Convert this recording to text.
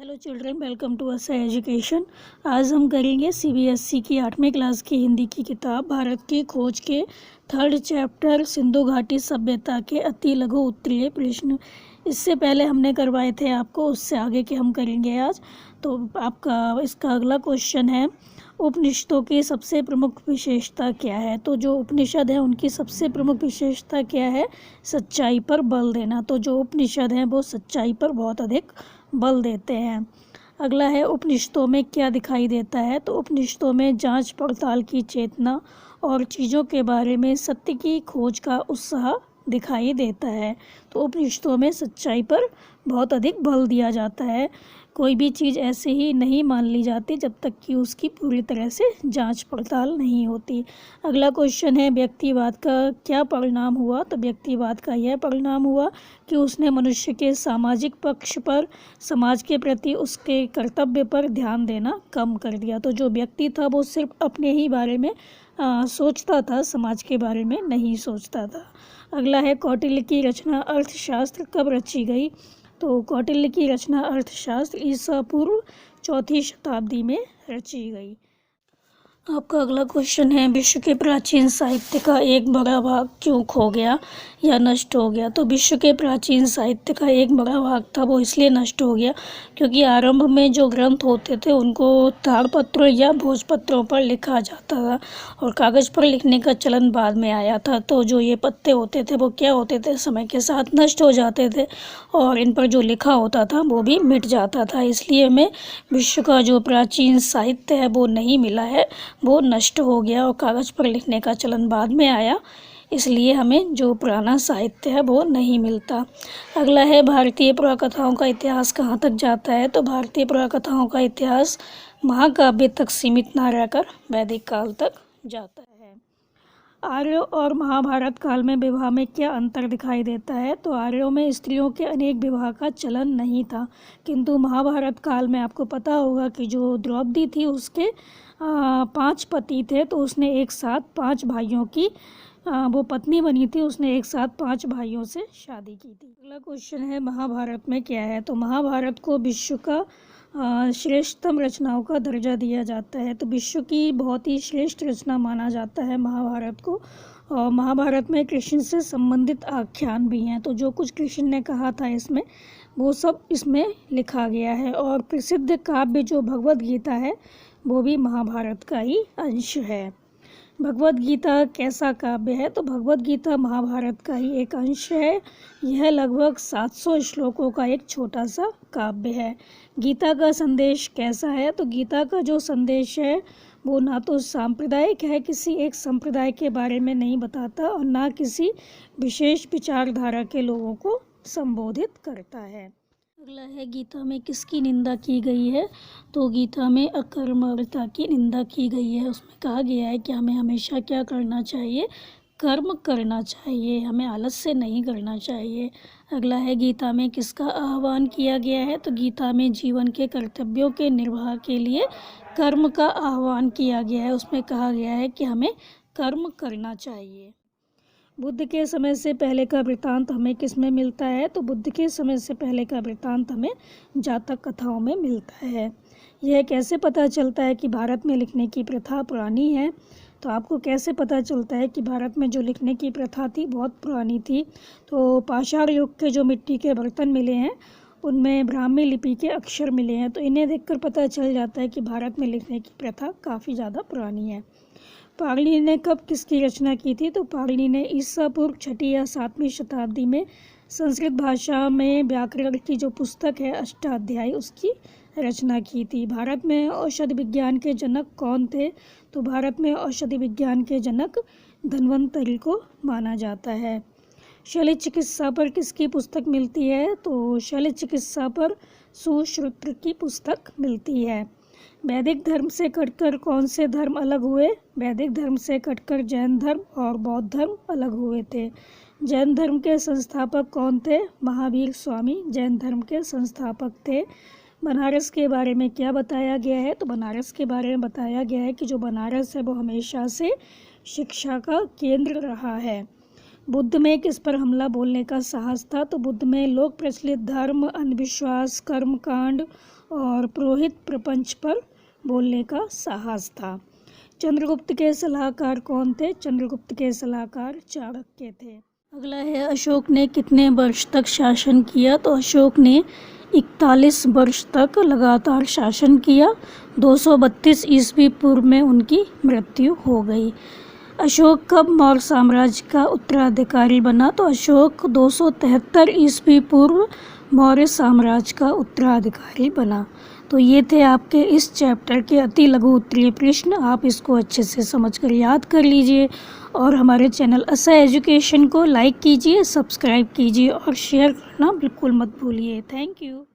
Hello children, welcome to असा education. आज हम करेंगे सीबीएसई की 8वीं क्लास की हिंदी की किताब भारत की खोज के 3rd चैप्टर सिंधु घाटी सभ्यता के अति लघु उत्तरीय प्रश्न। इससे पहले हमने करवाए थे आपको, उससे आगे के हम करेंगे आज। तो आपका इसका अगला क्वेश्चन है, उपनिषदों की सबसे प्रमुख विशेषता क्या है। तो जो उपनिषद है उनकी सबसे प्रमुख विशेषता क्या है? सच्चाई पर बल देना। तो जो उपनिषद हैं वो सच्चाई पर बहुत अधिक बल देते हैं। अगला है, उपनिषदों में क्या दिखाई देता है। तो उपनिषदों में जांच पड़ताल की चेतना और चीज़ों के बारे में सत्य की खोज का उत्साह दिखाई देता है। तो उपनिषदों में सच्चाई पर बहुत अधिक बल दिया जाता है। कोई भी चीज़ ऐसे ही नहीं मान ली जाती जब तक कि उसकी पूरी तरह से जांच पड़ताल नहीं होती। अगला क्वेश्चन है, व्यक्तिवाद का क्या परिणाम हुआ। तो व्यक्तिवाद का यह परिणाम हुआ कि उसने मनुष्य के सामाजिक पक्ष पर, समाज के प्रति उसके कर्तव्य पर ध्यान देना कम कर दिया। तो जो व्यक्ति था वो सिर्फ अपने ही बारे में सोचता था, समाज के बारे में नहीं सोचता था। अगला है, कौटिल्य की रचना अर्थशास्त्र कब रची गई। तो कौटिल्य की रचना अर्थशास्त्र ईसा पूर्व 4वीं शताब्दी में रची गई। आपका अगला क्वेश्चन है, विश्व के प्राचीन साहित्य का एक बड़ा भाग क्यों खो गया या नष्ट हो गया। तो विश्व के प्राचीन साहित्य का एक बड़ा भाग था वो इसलिए नष्ट हो गया क्योंकि आरंभ में जो ग्रंथ होते थे उनको ताड़पत्रों या भोजपत्रों पर लिखा जाता था और कागज़ पर लिखने का चलन बाद में आया था। तो जो ये पत्ते होते थे वो क्या होते थे, समय के साथ नष्ट हो जाते थे और इन पर जो लिखा होता था वो भी मिट जाता था। इसलिए हमें विश्व का जो प्राचीन साहित्य है वो नहीं मिला है, वो नष्ट हो गया और कागज़ पर लिखने का चलन बाद में आया, इसलिए हमें जो पुराना साहित्य है वो नहीं मिलता। अगला है, भारतीय पुराकथाओं का इतिहास कहाँ तक जाता है। तो भारतीय पुराकथाओं का इतिहास महाकाव्य तक सीमित ना रहकर वैदिक काल तक जाता है। आर्यों और महाभारत काल में विवाह में क्या अंतर दिखाई देता है। तो आर्यों में स्त्रियों के अनेक विवाह का चलन नहीं था, किंतु महाभारत काल में आपको पता होगा कि जो द्रौपदी थी उसके 5 पति थे, तो उसने एक साथ 5 भाइयों की वो पत्नी बनी थी, उसने एक साथ 5 भाइयों से शादी की थी। अगला क्वेश्चन है, महाभारत में क्या है। तो महाभारत को विश्व का श्रेष्ठतम रचनाओं का दर्जा दिया जाता है। तो विश्व की बहुत ही श्रेष्ठ रचना माना जाता है महाभारत को। और महाभारत में कृष्ण से संबंधित आख्यान भी हैं। तो जो कुछ कृष्ण ने कहा था इसमें वो सब इसमें लिखा गया है। और प्रसिद्ध काव्य जो भगवद गीता है वो भी महाभारत का ही अंश है। भगवद गीता कैसा काव्य है। तो भगवद गीता महाभारत का ही एक अंश है। यह लगभग 700 श्लोकों का एक छोटा सा काव्य है। गीता का संदेश कैसा है। तो गीता का जो संदेश है वो ना तो सांप्रदायिक है, किसी एक संप्रदाय के बारे में नहीं बताता और ना किसी विशेष विचारधारा के लोगों को संबोधित करता है। अगला है, गीता में किसकी निंदा की गई है। तो गीता में अकर्मण्यता की निंदा की गई है। उसमें कहा गया है कि हमें हमेशा क्या करना चाहिए, कर्म करना चाहिए, हमें आलस से नहीं करना चाहिए। अगला है, गीता में किसका आह्वान किया गया है। तो गीता में जीवन के कर्तव्यों के निर्वाह के लिए कर्म का आह्वान किया गया है। उसमें कहा गया है कि हमें कर्म करना चाहिए। बुद्ध के समय से पहले का वृत्तांत हमें किस में मिलता है। तो बुद्ध के समय से पहले का वृत्तांत हमें जातक कथाओं में मिलता है। यह कैसे पता चलता है कि भारत में लिखने की प्रथा पुरानी है। तो आपको कैसे पता चलता है कि भारत में जो लिखने की प्रथा थी बहुत पुरानी थी। तो पाषाण युग के जो मिट्टी के बर्तन मिले हैं उनमें ब्राह्मी लिपि के अक्षर मिले हैं। तो इन्हें देखकर पता चल जाता है कि भारत में लिखने की प्रथा काफ़ी ज़्यादा पुरानी है। पाणिनि ने कब किसकी रचना की थी। तो पाणिनि ने ईसा पूर्व 6वीं या 7वीं शताब्दी में संस्कृत भाषा में व्याकरण की जो पुस्तक है अष्टाध्यायी उसकी रचना की थी। भारत में औषधि विज्ञान के जनक कौन थे। तो भारत में औषधि विज्ञान के जनक धन्वंतरि को माना जाता है। शल्य चिकित्सा पर किसकी पुस्तक मिलती है। तो शल्य चिकित्सा पर सुश्रुत की पुस्तक मिलती है। वैदिक धर्म से कटकर कौन से धर्म अलग हुए। वैदिक धर्म से कटकर जैन धर्म और बौद्ध धर्म अलग हुए थे। जैन धर्म के संस्थापक कौन थे। महावीर स्वामी जैन धर्म के संस्थापक थे। बनारस के बारे में क्या बताया गया है। तो बनारस के बारे में बताया गया है कि जो बनारस है वो हमेशा से शिक्षा का केंद्र रहा है। बुद्ध में किस पर हमला बोलने का साहस था? तो बुद्ध में लोक प्रचलित धर्म, अंधविश्वास, कर्मकांड और पुरोहित प्रपंच पर बोलने का साहस था। चंद्रगुप्त के सलाहकार कौन थे? चंद्रगुप्त के सलाहकार चाणक्य थे। अगला है, अशोक ने कितने वर्ष तक शासन किया? तो अशोक ने 41 वर्ष तक लगातार शासन किया। 232 ईस्वी पूर्व में उनकी मृत्यु हो गई। अशोक कब मौर्य साम्राज्य का उत्तराधिकारी बना? तो अशोक 273 ईस्वी पूर्व मौर्य साम्राज्य का उत्तराधिकारी बना। तो ये थे आपके इस चैप्टर के अति लघु उत्तरीय प्रश्न। आप इसको अच्छे से समझकर याद कर लीजिए और हमारे चैनल असा एजुकेशन को लाइक कीजिए, सब्सक्राइब कीजिए और शेयर करना बिल्कुल मत भूलिए। Thank you.